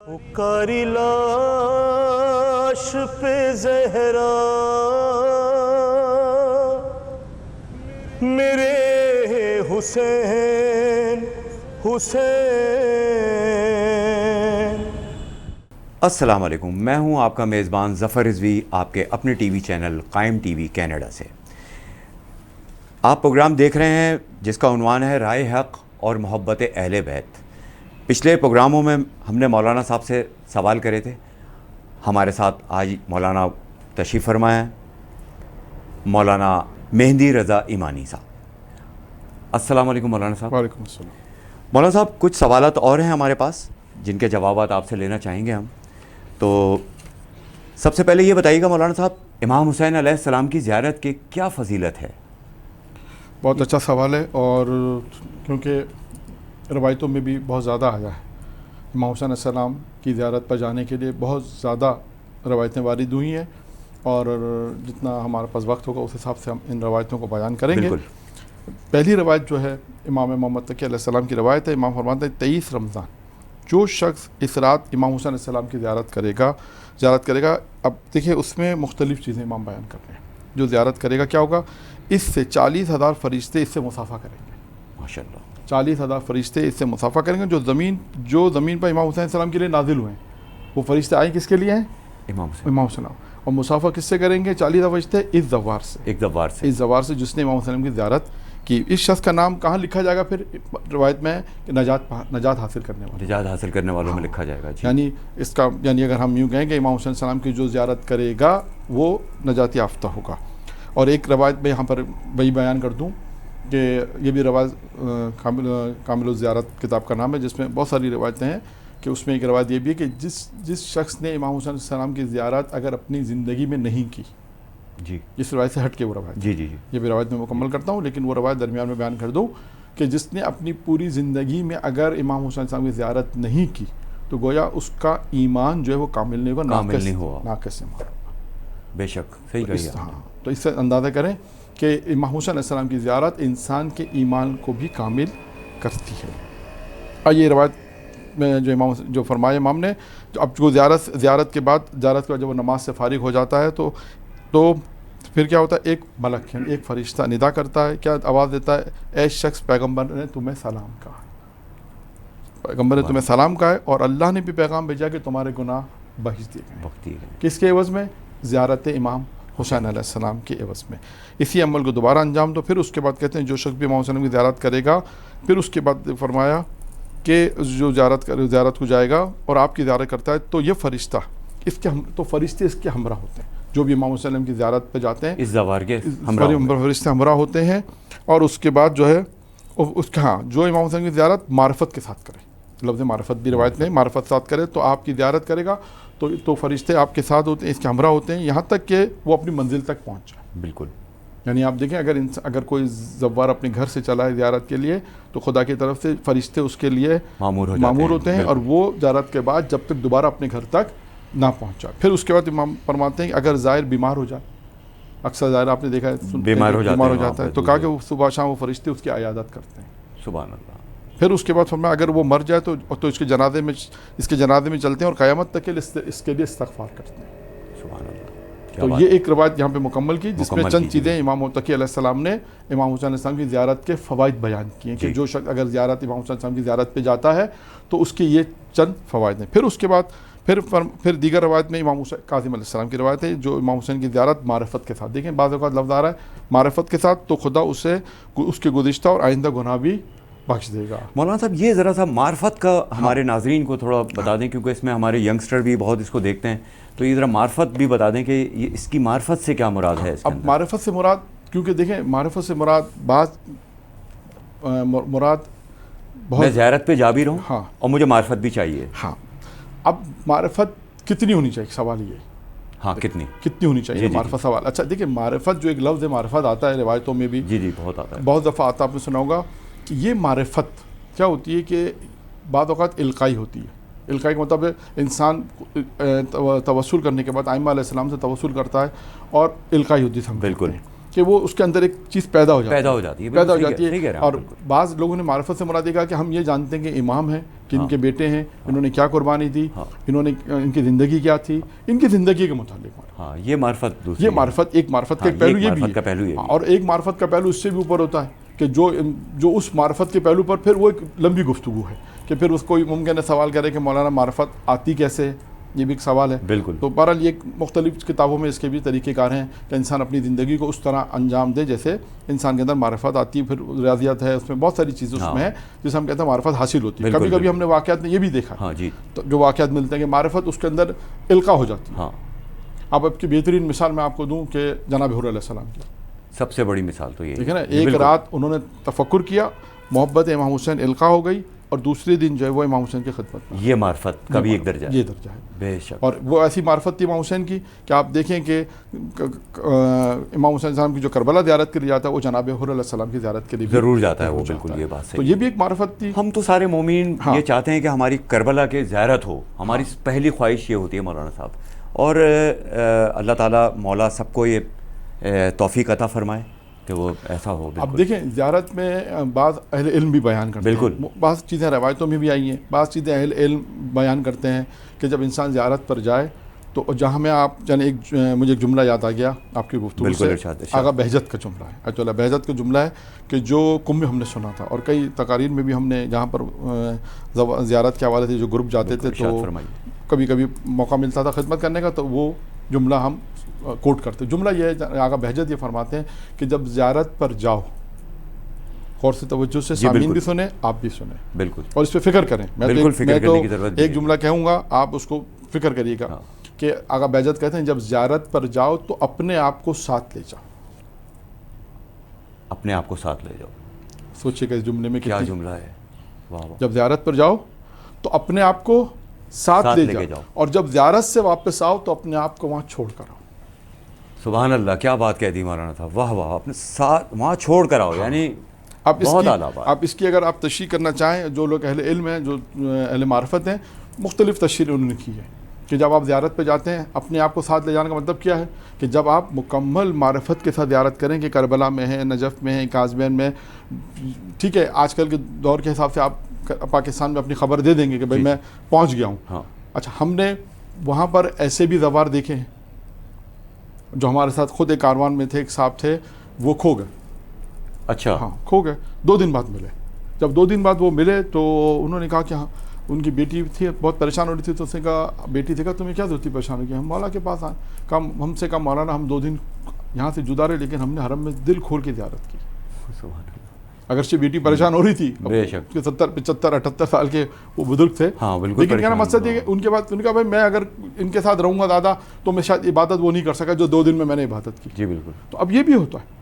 پکاری لاش پہ زہرا میرے حسین حسین۔ السلام علیکم، میں ہوں آپ کا میزبان ظفر رضوی، آپ کے اپنے ٹی وی چینل قائم ٹی وی کینیڈا سے۔ آپ پروگرام دیکھ رہے ہیں جس کا عنوان ہے رائے حق اور محبت اہل بیت۔ پچھلے پروگراموں میں ہم نے مولانا صاحب سے سوال کرے تھے، ہمارے ساتھ آج مولانا تشریف فرمایا ہیں، مولانا مہندی رضا ایمانی صاحب۔ السلام علیکم مولانا صاحب۔ وعلیکم السلام۔ مولانا صاحب، کچھ سوالات اور ہیں ہمارے پاس جن کے جوابات آپ سے لینا چاہیں گے ہم۔ تو سب سے پہلے یہ بتائیے گا مولانا صاحب، امام حسین علیہ السلام کی زیارت کی کیا فضیلت ہے؟ بہت اچھا سوال ہے، اور کیونکہ روایتوں میں بھی بہت زیادہ آیا ہے، امام حسین علیہ السلام کی زیارت پر جانے کے لیے بہت زیادہ روایتیں وارد ہوئی ہیں، اور جتنا ہمارے پاس وقت ہوگا اس حساب سے ہم ان روایتوں کو بیان کریں گے۔ بالکل۔ پہلی روایت جو ہے امام محمد تقی علیہ السلام کی روایت ہے، امام فرماتے ہیں 23 رمضان جو شخص اس رات امام حسین علیہ السلام کی زیارت کرے گا۔ اب دیکھیں اس میں مختلف چیزیں امام بیان کر رہے ہیں۔ جو زیارت کرے گا کیا ہوگا؟ اس سے 40,000 فرشتے اس سے مصافحہ کریں گے۔ ماشاءاللہ۔ 40,000 فرشتے اس سے مصافحہ کریں گے جو زمین پر امام حسین علیہ السلام کے لیے نازل ہوئے ہیں۔ وہ فرشتے آئیں کس کے لیے ہیں؟ امام حسین۔ اور مصافحہ کس سے کریں گے 40,000 فرشتے؟ اس زوار سے، اس زوار سے جس نے امام حسین کی زیارت کی۔ اس شخص کا نام کہاں لکھا جائے گا پھر روایت میں کہ نجات حاصل کرنے والوں میں لکھا جائے گا۔ یعنی اگر ہم یوں کہیں کہ امام حسین السلام کی جو زیارت کرے گا وہ نجات یافتہ ہوگا۔ اور ایک روایت میں یہاں پر وہی بیان کر دوں کہ یہ بھی روایت کامل الزیارت کتاب کا نام ہے، جس میں بہت ساری روایتیں ہیں، کہ اس میں ایک روایت یہ بھی ہے کہ جس شخص نے امام حسین السلام کی زیارت اگر اپنی زندگی میں نہیں کی، جی، اس روایت سے ہٹ کے وہ روایت، جی، یہ بھی روایت میں مکمل کرتا ہوں، لیکن وہ روایت درمیان میں بیان کر دوں کہ جس نے اپنی پوری زندگی میں اگر امام حسین السلام کی زیارت نہیں کی تو گویا اس کا ایمان جو ہے وہ کامل نہیں ہوگا، ناقص ایمان۔ بے شک صحیح کہا۔ ہاں، تو اس سے اندازہ کریں کہ امام حسین علیہ السلام کی زیارت انسان کے ایمان کو بھی کامل کرتی ہے۔ اور یہ روایت میں جو فرمایا امام نے، اب جو زیارت کے بعد جب وہ نماز سے فارغ ہو جاتا ہے تو پھر کیا ہوتا ہے؟ ایک ملک ہے، ایک فرشتہ ندا کرتا ہے، کیا آواز دیتا ہے؟ اے شخص، پیغمبر نے تمہیں سلام کہا ہے، اور اللہ نے بھی پیغام بھیجا کہ تمہارے گناہ بخش دیے گئے۔ کس کے عوض میں؟ زیارت امام حسین علیہ السلام کے عوض میں۔ اسی عمل کو دوبارہ انجام دو۔ پھر اس کے بعد کہتے ہیں جو شخص بھی امام حسین کی زیارت کرے گا، پھر اس کے بعد فرمایا کہ جو زیارت کو جائے گا اور آپ کی زیارت کرتا ہے تو یہ فرشتہ فرشتے اس کے ہمراہ ہوتے ہیں۔ جو بھی امام حسین کی زیارت پہ جاتے ہیں اس زوار کے فرشتے ہمراہ ہوتے ہیں۔ اور اس کے بعد جو ہے جو امام حسین کی زیارت معرفت کے ساتھ کرے، لفظ معرفت بھی روایت میں معرفت ساتھ کرے تو آپ کی زیارت کرے گا تو فرشتے آپ کے ساتھ ہوتے ہیں، اس کے ہمراہ ہوتے ہیں، یہاں تک کہ وہ اپنی منزل تک پہنچ جائے۔ بالکل۔ یعنی آپ دیکھیں اگر کوئی زوار اپنے گھر سے چلا ہے زیارت کے لیے تو خدا کی طرف سے فرشتے اس کے لیے مامور ہوتے ہیں، اور وہ زیارت کے بعد جب تک دوبارہ اپنے گھر تک نہ پہنچا۔ پھر اس کے بعد امام فرماتے ہیں کہ اگر زائر بیمار ہو جائے، اکثر زائر آپ نے دیکھا ہے بیمار ہو جاتا ہے، تو کہا کہ وہ صبح شام وہ فرشتے اس کی عیادت کرتے ہیں۔ سبحان اللہ۔ پھر اس کے بعد فرمایا اگر وہ مر جائے تو اس کے جنازے میں چلتے ہیں اور قیامت تک اس کے لیے استغفار کرتے ہیں۔ سبحان اللہ۔ تو یہ ایک روایت یہاں پہ مکمل کی، جس میں چند چیزیں امام تقی علیہ السلام نے امام حسین علیہ السلام کی زیارت کے فوائد بیان کیے ہیں کہ جو شخص اگر امام حسین علیہ السلام کی زیارت پہ جاتا ہے تو اس کے یہ چند فوائد ہیں۔ پھر اس کے بعد پھر دیگر روایت میں امام کاظم علیہ السلام کی روایت ہے جو امام حسین کی زیارت معرفت کے ساتھ، دیکھیں بعض اوقات لفظ آ رہا ہے معرفت کے ساتھ، تو خدا اس کے گزشتہ اور آئندہ گناہ بھی بخش دے گا۔ مولانا صاحب یہ ذرا سا معرفت کا ہمارے ناظرین کو تھوڑا بتا دیں، کیونکہ اس میں ہمارے ینگسٹر بھی بہت اس کو دیکھتے ہیں، تو یہ ذرا معرفت بھی بتا دیں کہ اس کی معرفت سے کیا مراد ہے؟ اب معرفت سے مراد، کیونکہ دیکھیں معرفت سے مراد بہت میں زیارت پہ جا بھی رہا ہوں، ہاں، اور مجھے معرفت بھی چاہیے۔ ہاں، اب معرفت کتنی ہونی چاہیے سوال یہ، ہاں کتنی ہونی چاہیے معرفت سوال۔ اچھا دیکھیں معرفت جو ایک لفظ ہے معرفت آتا ہے روایتوں میں بھی، جی بہت آتا ہے، بہت دفعہ آتا، آپ نے سنا ہوگا کہ یہ معرفت کیا ہوتی ہے کہ بعض اوقات القائی ہوتی ہے۔ القائی کا مطلب ہے انسان توسل کرنے کے بعد ائمہ علیہ السلام سے توسل کرتا ہے اور القائی ہوتی ہے، بالکل، کہ وہ اس کے اندر ایک چیز پیدا ہو جاتی ہے اور بعض لوگوں نے معرفت سے مراد کہا کہ ہم یہ جانتے ہیں کہ امام ہیں، کہ ان کے بیٹے ہیں، انہوں نے کیا قربانی دی، انہوں نے ان کی زندگی کیا تھی، ان کی زندگی کے متعلق یہ معرفت ایک معرفت کا ایک پہلو یہ بھی ہے، اور ایک معرفت کا پہلو اس سے بھی اوپر ہوتا ہے کہ جو اس معرفت کے پہلو پر پھر وہ ایک لمبی گفتگو ہے کہ پھر اس کو ممکن ہے سوال کرے کہ مولانا معرفت آتی کیسے، یہ بھی ایک سوال ہے. بالکل. تو بہرحال یہ مختلف کتابوں میں اس کے بھی طریقہ کار ہیں کہ انسان اپنی زندگی کو اس طرح انجام دے جیسے انسان کے اندر معرفت آتی ہے. پھر ریاضیات ہے، اس میں بہت ساری چیزیں اس میں ہیں جسے ہم کہتے ہیں معرفت حاصل ہوتی ہے. کبھی کبھی ہم نے واقعات میں یہ بھی دیکھا تو جو واقعات ملتے ہیں کہ معرفت اس کے اندر القاء ہو جاتی ہے. اب کی بہترین مثال میں آپ کو دوں کہ جناب حر علیہ السلام کی سب سے بڑی مثال تو یہ ٹھیک ہے نا. ایک رات انہوں نے تفکر کیا، محبت امام حسین القاء ہو گئی، اور دوسرے دن جو ہے وہ امام حسین کی خدمت میں. یہ معرفت کا بھی ایک درجہ ہے. یہ درجہ ہے بے شک. اور وہ ایسی معرفت تھی امام حسین کی کہ آپ دیکھیں کہ امام حسین صاحب کی جو کربلا زیارت کے لیے جاتا ہے وہ جناب حر علیہ السلام کی زیارت کے لیے ضرور جاتا ہے. وہ بالکل یہ بات صحیح. تو یہ بھی ایک معرفت تھی. ہم تو سارے مومن یہ چاہتے ہیں کہ ہماری کربلا کے زیارت ہو. ہماری پہلی خواہش یہ ہوتی ہے مولانا صاحب. اور اللہ تعالیٰ مولا سب کو یہ توفیق عطا فرمائے کہ وہ ایسا ہو. اب دیکھیں زیارت میں بعض اہل علم بھی بیان کرتے ہیں. بالکل. بعض چیزیں روایتوں میں بھی آئی ہیں، بعض چیزیں اہل علم بیان کرتے ہیں کہ جب انسان زیارت پر جائے تو جہاں میں آپ جانے مجھے ایک جملہ یاد آ گیا آپ کی گفتگو سے. آغا بہجت کا جملہ ہے. اچھا بہجت کا جملہ ہے کہ جو کم میں ہم نے سنا تھا اور کئی تقاریر میں بھی ہم نے جہاں پر زیارت کے حوالے سے جو گروپ جاتے تھے تو کبھی کبھی موقع ملتا تھا خدمت کرنے کا تو وہ جملہ ہم کوٹ کرتے. جملہ یہ ہے، آغا بہجت یہ فرماتے ہیں کہ جب زیارت پر جاؤ غور سے توجہ سے سامعین بھی سنیں، آپ بھی سنیں. بالکل. اور اس پہ فکر کریں. میں تو ایک جملہ کہوں گا، آپ اس کو فکر کریے گا کہ آغا بہجت کہتے ہیں جب زیارت پر جاؤ تو اپنے آپ کو ساتھ لے جاؤ. اپنے آپ کو ساتھ لے جاؤ. سوچیے کہ اس جملے میں کیا جملہ ہے. جب زیارت پر جاؤ تو اپنے آپ کو ساتھ لے جاؤ، اور جب زیارت سے واپس آؤ تو اپنے آپ کو وہاں چھوڑ کر آؤ. سبحان اللہ، کیا بات کہہ دی مولانا صاحب. واہ واہ. اپنے ساتھ وہاں چھوڑ کر آؤ. یعنی بہت اعلیٰ بات. آپ اس کی اگر آپ تشریح کرنا چاہیں، جو لوگ اہل علم ہیں، جو اہل معرفت ہیں، مختلف تشریح انہوں نے کی ہے کہ جب آپ زیارت پہ جاتے ہیں اپنے آپ کو ساتھ لے جانے کا مطلب کیا ہے کہ جب آپ مکمل معرفت کے ساتھ زیارت کریں کہ کربلا میں ہیں، نجف میں ہیں، کاظمین میں. ٹھیک ہے، آج کل کے دور کے حساب سے آپ پاکستان میں اپنی خبر دے دیں گے کہ بھائی میں پہنچ گیا ہوں. اچھا، ہم نے وہاں پر ایسے بھی زوار دیکھے ہیں جو ہمارے ساتھ خود ایک کاروان میں تھے، ایک صاحب تھے، وہ کھو گئے. اچھا. ہاں، کھو گئے. 2 دن بعد ملے. جب 2 دن بعد وہ ملے تو انہوں نے کہا کہ ہاں ان کی بیٹی تھی، بہت پریشان ہو رہی تھی. تو اس نے کہا، بیٹی تھی، کہا تمہیں کیا ضرورت تھی پریشان ہو گئی؟ ہم مولا کے پاس آئے. ہم سے کہا مولانا ہم 2 دن یہاں سے جدا رہے لیکن ہم نے حرم میں دل کھول کے زیارت کی. اگرچہ بیٹی پریشان ہو رہی تھی، 70 75 78 سال کے وہ بزرگ تھے، لیکن کہنا مقصد یہ کہ ان کے بعد ان کا بھائی میں اگر ان کے ساتھ رہوں گا زیادہ تو میں شاید عبادت وہ نہیں کر سکا جو 2 دن میں نے عبادت کی. جی بالکل. تو اب یہ بھی ہوتا ہے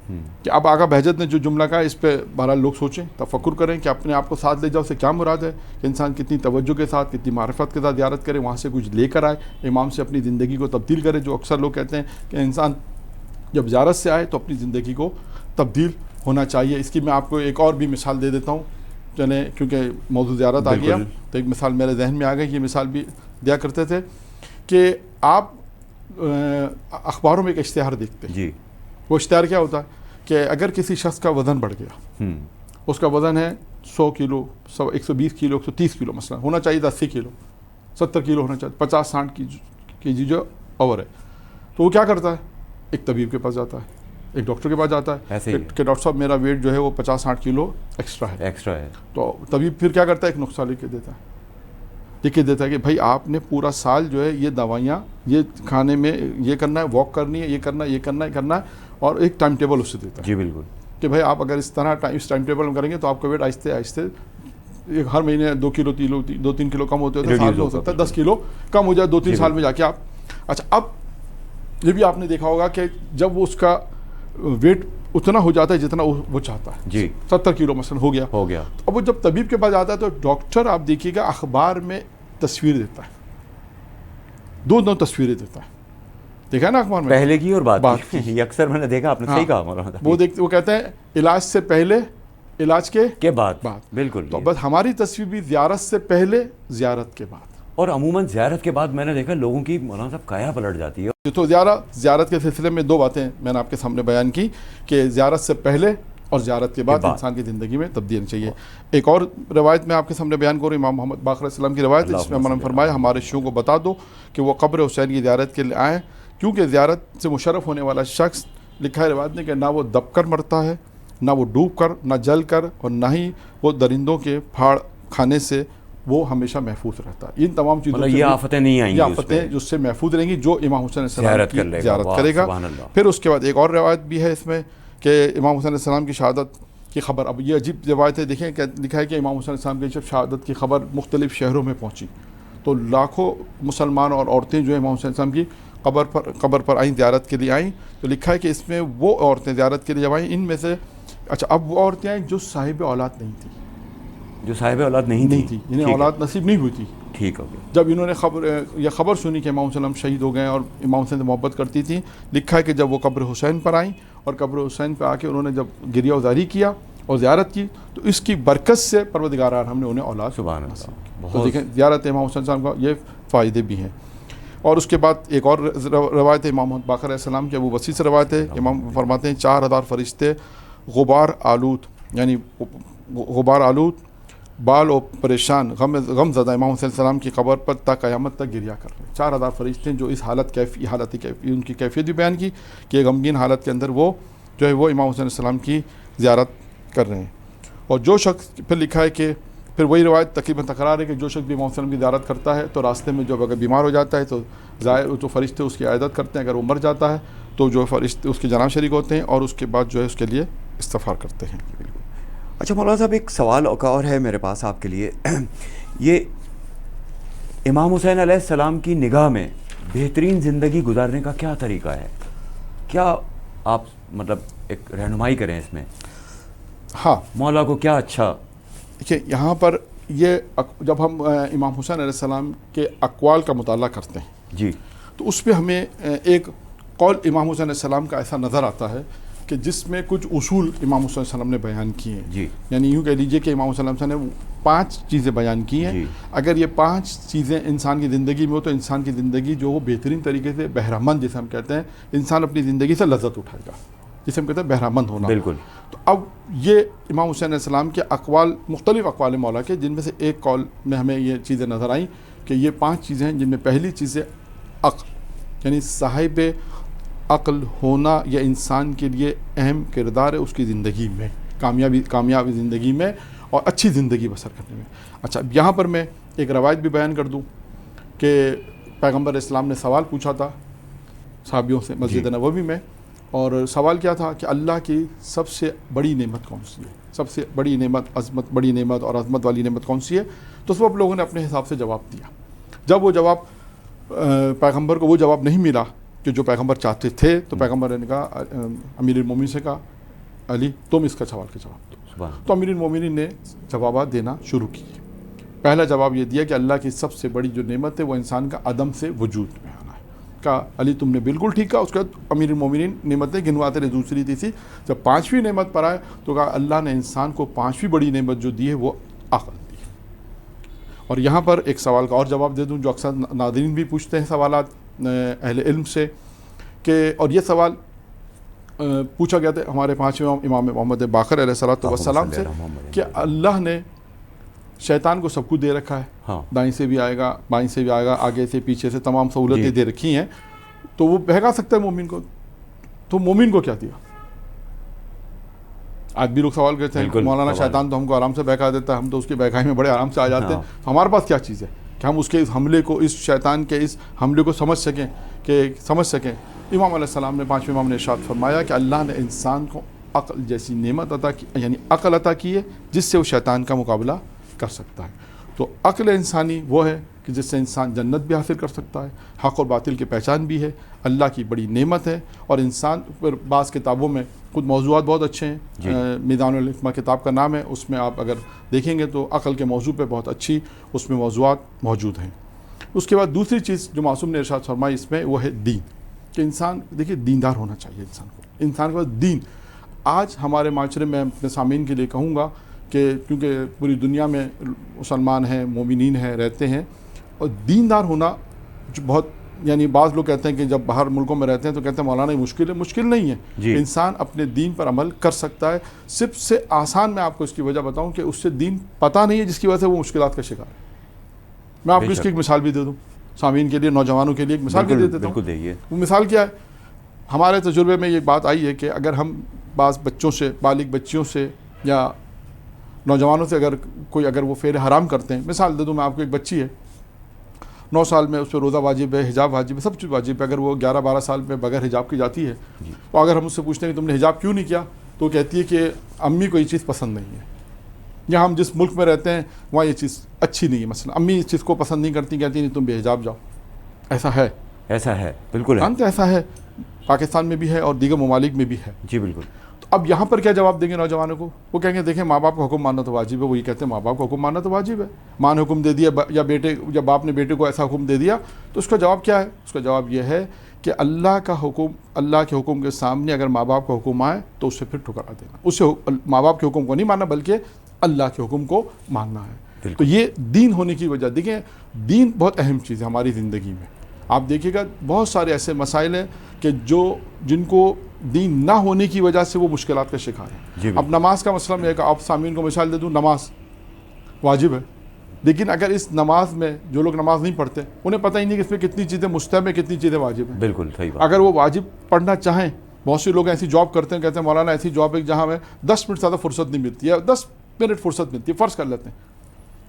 کہ اب آغا بہجت نے جو جملہ کہا اس پہ بہرحال لوگ سوچیں، تفکر کریں کہ اپنے آپ کو ساتھ لے جاؤ سے کیا مراد ہے کہ انسان کتنی توجہ کے ساتھ، کتنی معرفت کے ساتھ زیارت کرے، وہاں سے کچھ لے کر آئے، امام سے اپنی زندگی کو تبدیل کرے. جو اکثر لوگ کہتے ہیں کہ انسان جب زیارت سے آئے تو اپنی زندگی کو تبدیل ہونا چاہیے. اس کی میں آپ کو ایک اور بھی مثال دے دیتا ہوں، چلیں کیونکہ موضوع زیارت آ گیا تو ایک مثال میرے ذہن میں آ گئی. یہ مثال بھی دیا کرتے تھے کہ آپ اخباروں میں ایک اشتہار دیکھتے ہیں. وہ اشتہار کیا ہوتا ہے کہ اگر کسی شخص کا وزن بڑھ گیا، اس کا وزن ہے 100 کلو، 120 کلو، 130 کلو، مثلا ہونا چاہیے 80 کلو، 70 کلو ہونا چاہیے، 50-60 کے جی جو اوور ہے، تو وہ کیا کرتا ہے؟ ایک طبیب کے پاس جاتا ہے، ایک ڈاکٹر کے پاس جاتا ہے کہ ڈاکٹر صاحب میرا ویٹ جو ہے وہ 50-60 کلو ایکسٹرا ہے. تو طبیب پھر کیا کرتا ہے؟ ایک نسخہ لکھ کے دیتا ہے کہ بھائی آپ نے پورا سال جو ہے یہ دوائیاں، یہ کھانے میں یہ کرنا ہے، واک کرنی ہے، یہ کرنا ہے، اور ایک ٹائم ٹیبل اس سے دیتا ہے. جی بالکل. کہ بھائی آپ اگر اس طرح اس ٹائم ٹیبل میں کریں گے تو آپ کا ویٹ آہستہ آہستہ ہر مہینے 2 کلو 2-3 کلو کم ہوتے سال میں ہو سکتا ہے 10 کلو کم ہو جائے 2-3 سال میں جا کے آپ. اچھا، اب یہ بھی آپ نے دیکھا ہوگا کہ جب وہ اس کا ویٹ اتنا ہو جاتا ہے جتنا وہ چاہتا ہے، جی 70 کلو مثلا ہو گیا. اب وہ جب طبیب کے پاس جاتا ہے تو ڈاکٹر آپ دیکھیے گا اخبار میں تصویر دیتا ہے، 2 تصویریں دیتا ہے. دیکھا نا اخبار میں پہلے کی اور بعد کی. یہ اکثر میں نے دیکھا. آپ نے صحیح کہا مولانا. وہ کہتے ہیں علاج سے پہلے، علاج کے بعد. بالکل. تو بس ہماری تصویر بھی زیارت سے پہلے، زیارت کے بعد. اور عموماً زیارت کے بعد میں نے دیکھا لوگوں کی مولانا صاحب کایا پلٹ جاتی ہے. تو زیارت کے سلسلے میں دو باتیں میں نے آپ کے سامنے بیان کی کہ زیارت سے پہلے اور زیارت کے بعد انسان کی زندگی میں تبدیلی چاہیے. ایک اور روایت میں آپ کے سامنے بیان کروں, امام محمد باقر علیہ السلام کی روایت ہے, جس میں انہوں نے فرمایا ہمارے شیعوں کو بتا دو کہ وہ قبر حسین کی زیارت کے لیے آئیں, کیونکہ زیارت سے مشرف ہونے والا شخص, لکھا ہے روایت نے, کہ نہ وہ دب کر مرتا ہے, نہ وہ ڈوب کر, نہ جل کر, اور نہ ہی وہ درندوں کے پھاڑ کھانے سے وہ ہمیشہ محفوظ رہتا ہے. ان تمام چیزوں سے یہ آفتیں نہیں آئیں گی, یہ آفتیں جو اس سے محفوظ رہیں گی جو امام حسین علیہ السلام کی زیارت کرے گا. پھر اس کے بعد ایک اور روایت بھی ہے اس میں کہ امام حسین علیہ السلام کی شہادت کی خبر, اب یہ عجیب روایت ہے, دیکھیں کہ لکھا ہے کہ امام حسین علیہ السلام کی جب شہادت کی خبر مختلف شہروں میں پہنچی تو لاکھوں مسلمان اور عورتیں جو امام حسین علیہ السلام کی قبر پر آئیں, زیارت کے لیے آئیں. تو لکھا ہے کہ اس میں وہ عورتیں زیارت کے لیے جب آئیں, ان میں سے اچھا اب وہ عورتیں آئیں جو صاحب اولاد نہیں تھیں, جو صاحب اولاد نہیں تھی, انہیں اولاد نصیب نہیں ہوئی تھی. ٹھیک ہو گیا. جب انہوں نے یہ خبر سنی کہ امام وسلم شہید ہو گئے اور امام حسین سے محبت کرتی تھیں, لکھا ہے کہ جب وہ قبر حسین پر آئیں اور قبر حسین پہ آ کے انہوں نے جب گریہ وزاری کیا اور زیارت کی, تو اس کی برکت سے پروردگار ہم نے انہیں اولاد. سبحان اللہ. تو دیکھیں زیارت امام حسین صاحب کا یہ فائدے بھی ہیں. اور اس کے بعد ایک اور روایت ہے امام محمد باقر علیہ السلام کی, ابو وسیع سے روایت ہے. امام فرماتے ہیں 4000 فرشتے غبار آلود, یعنی غبار آلود, بال و پریشان, غم زدہ امام حسین السلام کی قبر پر تا قیامت تک گریہ کر رہے ہیں. 4000 فرشتے جو اس حالت ان کی کیفیت بھی بیان کی کہ غمگین حالت کے اندر وہ جو ہے وہ امام حسین السلام کی زیارت کر رہے ہیں. اور جو شخص, پھر لکھا ہے کہ پھر وہی روایت تقریباً تکرار ہے کہ جو شخص بھی امام حسین کی زیارت کرتا ہے تو راستے میں جب اگر بیمار ہو جاتا ہے تو فرشتے اس کی عیادت کرتے ہیں, اگر وہ مر جاتا ہے تو جو فرشتے اس کے جناب شریک ہوتے ہیں اور اس کے بعد جو ہے اس کے لیے استغفار کرتے ہیں. اچھا مولانا صاحب, ایک سوال اور ہے میرے پاس آپ کے لیے. یہ امام حسین علیہ السلام کی نگاہ میں بہترین زندگی گزارنے کا کیا طریقہ ہے, کیا آپ مطلب ایک رہنمائی کریں اس میں؟ ہاں, مولا کو کیا اچھا. دیکھیے یہاں پر یہ جب ہم امام حسین علیہ السلام کے اقوال کا مطالعہ کرتے ہیں جی, تو اس پہ ہمیں ایک قول امام حسین علیہ السلام کا ایسا نظر آتا ہے کہ جس میں کچھ اصول امام حسین علیہ السلام نے بیان کیے ہیں. جی, یعنی یوں کہہ لیجئے کہ امام حسین علیہ السلام نے 5 چیزیں بیان کی ہیں. جی. اگر یہ 5 چیزیں انسان کی زندگی میں ہو تو انسان کی زندگی جو وہ بہترین طریقے سے بہرامند, جسے ہم کہتے ہیں, انسان اپنی زندگی سے لذت اٹھائے گا, جسے ہم کہتے ہیں بہرامند ہونا. بالکل. تو اب یہ امام حسین علیہ السلام کے اقوال, مختلف اقوال مولا کے, جن میں سے ایک قول میں ہمیں یہ چیزیں نظر آئیں کہ یہ 5 چیزیں ہیں, جن میں پہلی چیز ہے عقل, یعنی صاحب عقل ہونا یہ انسان کے لیے اہم کردار ہے اس کی زندگی میں, کامیابی زندگی میں اور اچھی زندگی بسر کرنے میں. اچھا, یہاں پر میں ایک روایت بھی بیان کر دوں کہ پیغمبر اسلام نے سوال پوچھا تھا صحابیوں سے مسجد نبوی میں, اور سوال کیا تھا کہ اللہ کی سب سے بڑی نعمت کون سی ہے, سب سے بڑی نعمت, بڑی نعمت اور عظمت والی نعمت کون سی ہے. تو سب لوگوں نے اپنے حساب سے جواب دیا. جب وہ جواب پیغمبر کو وہ جواب نہیں ملا کہ جو پیغمبر چاہتے تھے, تو پیغمبر نے کہا, امیر المومنین سے کہا, علی تم اس کا سوال کا جواب دو. تو امیر المومنین نے جوابات دینا شروع کیے. پہلا جواب یہ دیا کہ اللہ کی سب سے بڑی جو نعمت ہے وہ انسان کا عدم سے وجود میں آنا ہے. کہا علی تم نے بالکل ٹھیک کہا. اس کے بعد امیر المومنین نعمتیں گنواتے رہے, دوسری تیسری, جب 5ویں نعمت پر آئے تو کہا اللہ نے انسان کو 5ویں بڑی نعمت جو دی ہے وہ عقل دی. اور یہاں پر ایک سوال کا اور جواب دے دوں جو اکثر ناظرین بھی پوچھتے ہیں سوالات اہل علم سے, کہ اور یہ سوال پوچھا گیا تھا ہمارے 5ویں امام محمد باقر علیہ السلام سے کہ اللہ نے شیطان کو سب کچھ دے رکھا ہے, دائیں سے بھی آئے گا, بائیں سے بھی آئے گا, آگے سے پیچھے سے تمام سہولتیں دے رکھی ہیں, تو وہ بہکا سکتا ہے مومن کو, تو مومن کو کیا دیا. آج بھی لوگ سوال کرتے ہیں مولانا شیطان تو ہم کو آرام سے بہکا دیتا ہے, ہم تو اس کی بہکائی میں بڑے آرام سے آ جاتے ہیں. ہمارے پاس کیا چیز ہے کہ ہم اس کے اس حملے کو, اس شیطان کے اس حملے کو سمجھ سکیں. امام علیہ السلام نے 5ویں امام نے ارشاد فرمایا کہ اللہ نے انسان کو عقل جیسی نعمت عطا کی, یعنی عقل عطا کی ہے جس سے وہ شیطان کا مقابلہ کر سکتا ہے. تو عقل انسانی وہ ہے کہ جس سے انسان جنت بھی حاصل کر سکتا ہے, حق اور باطل کی پہچان بھی ہے, اللہ کی بڑی نعمت ہے. اور انسان پر بعض کتابوں میں کچھ موضوعات بہت اچھے ہیں, میدان الحکمہ کتاب کا نام ہے, اس میں آپ اگر دیکھیں گے تو عقل کے موضوع پہ بہت اچھی اس میں موضوعات موجود ہیں. اس کے بعد دوسری چیز جو معصوم نے ارشاد فرمائی اس میں وہ ہے دین, کہ انسان دیکھیے دیندار ہونا چاہیے انسان کو دین. آج ہمارے معاشرے میں اپنے سامعین کے لیے کہوں گا کہ کیونکہ پوری دنیا میں مسلمان ہیں, مومنین ہیں, رہتے ہیں, اور دیندار ہونا جو بہت یعنی بعض لوگ کہتے ہیں کہ جب باہر ملکوں میں رہتے ہیں تو کہتے ہیں مولانا یہ مشکل ہے. مشکل نہیں ہے جی. انسان اپنے دین پر عمل کر سکتا ہے. صرف سے آسان میں آپ کو اس کی وجہ بتاؤں کہ اس سے دین پتہ نہیں ہے جس کی وجہ سے وہ مشکلات کا شکار ہے. میں آپ کو اس کی ایک مثال بھی دے دوں سامعین کے لیے, نوجوانوں کے لیے ایک مثال بھی دے دیتا ہوں. وہ مثال کیا ہے؟ ہمارے تجربے میں یہ بات آئی ہے کہ اگر ہم بعض بچوں سے, بالغ بچیوں سے یا نوجوانوں سے اگر وہ فعل حرام کرتے ہیں, مثال دے دوں میں آپ کو, ایک بچی ہے 9 سال میں, اس پہ روزہ واجب ہے, حجاب واجب ہے, سب چیز واجب ہے. اگر وہ 11-12 سال میں بغیر حجاب کی جاتی ہے تو اگر ہم اس سے پوچھتے ہیں کہ تم نے حجاب کیوں نہیں کیا, تو کہتی ہے کہ امی کو یہ چیز پسند نہیں ہے, یا ہم جس ملک میں رہتے ہیں وہاں یہ چیز اچھی نہیں ہے, مثلا امی اس چیز کو پسند نہیں کرتی, کہتی نہیں تم بے حجاب جاؤ. ایسا ہے, ایسا ہے, بالکل ہے, ایسا ہے, پاکستان میں بھی ہے اور دیگر ممالک میں بھی ہے. جی بالکل. تو اب یہاں پر کیا جواب دیں گے نوجوانوں کو؟ وہ کہیں گے دیکھیں ماں باپ کا حکم ماننا تو واجب ہے. وہ یہ کہتے ہیں ماں باپ کا حکم ماننا تو واجب ہے, ماں نے حکم دے دیا یا باپ نے بیٹے کو ایسا حکم دے دیا, تو اس کا جواب کیا ہے؟ اس کا جواب یہ ہے کہ اللہ کے حکم کے سامنے اگر ماں باپ کا حکم آئے تو اسے پھر ٹھکرا دینا. اسے ماں باپ کے حکم کو نہیں ماننا بلکہ اللہ کے حکم کو ماننا ہے. تو یہ دین ہونے کی وجہ, دیکھیں دین بہت اہم چیز ہے ہماری زندگی میں. آپ دیکھیے گا بہت سارے ایسے مسائل ہیں کہ جن کو دین نہ ہونے کی وجہ سے وہ مشکلات کا شکار ہیں. اب نماز کا مسئلہ میں آپ سامعین کو مثال دے دوں, نماز واجب ہے, لیکن اگر اس نماز میں جو لوگ نماز نہیں پڑھتے انہیں پتہ ہی نہیں کہ اس میں کتنی چیزیں مستحب ہیں, کتنی چیزیں واجب ہیں. بالکل صحیح بات. اگر وہ واجب پڑھنا چاہیں, بہت سے لوگ ایسی جاب کرتے ہیں, کہتے ہیں مولانا ایسی جاب ہے جہاں ہمیں 10 منٹ زیادہ فرصت نہیں ملتی ہے, 10 منٹ فرصت ملتی ہے, فرض کر لیتے ہیں,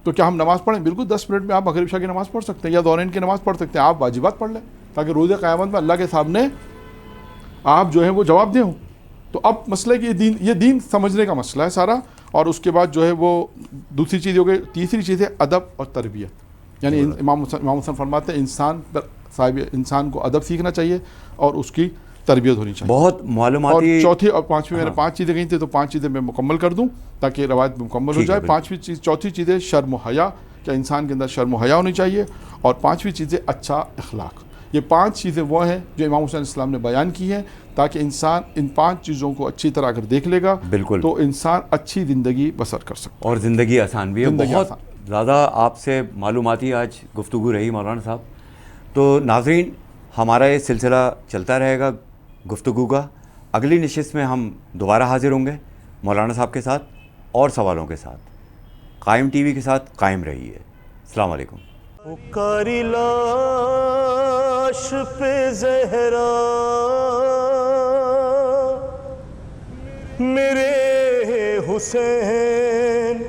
تو کیا ہم نماز پڑھیں؟ بالکل 10 منٹ میں آپ مغرب عشاء کی نماز پڑھ سکتے ہیں یا دورین کی نماز پڑھ سکتے ہیں. آپ واجبات پڑھ لیں تاکہ روز قیامت میں اللہ کے سامنے آپ جو ہے وہ جواب دیں ہوں. تو اب مسئلہ ہے کہ یہ دین سمجھنے کا مسئلہ ہے سارا. اور اس کے بعد جو ہے وہ دوسری چیز ہو گئی. تیسری چیز ہے ادب اور تربیت. یعنی امام حسن فرماتے ہیں انسان کو ادب سیکھنا چاہیے اور اس کی تربیت ہونی چاہیے. بہت معلوماتی. اور چوتھی اور پانچویں, میں نے 5 چیزیں کہی تھیں تو 5 چیزیں میں مکمل کر دوں تاکہ روایت مکمل ہو جائے. 5ویں چیز, چوتھی چیز ہے شرم و حیا, کہ انسان کے اندر شرم و حیا ہونی چاہیے. اور 5ویں چیز ہے اچھا اخلاق. یہ 5 چیزیں وہ ہیں جو امام حسین علیہ السلام نے بیان کی ہیں تاکہ انسان ان 5 چیزوں کو اچھی طرح اگر دیکھ لے گا بالکل تو انسان اچھی زندگی بسر کر سکتا ہے اور زندگی آسان بھی ہے. بہت زیادہ آپ سے معلوماتی آج گفتگو رہی مولانا صاحب. تو ناظرین ہمارا یہ سلسلہ چلتا رہے گا گفتگو کا. اگلی نشست میں ہم دوبارہ حاضر ہوں گے مولانا صاحب کے ساتھ اور سوالوں کے ساتھ. قائم ٹی وی کے ساتھ قائم رہیے. السلام علیکم. کاری لاش پہ زہرا میرے حسین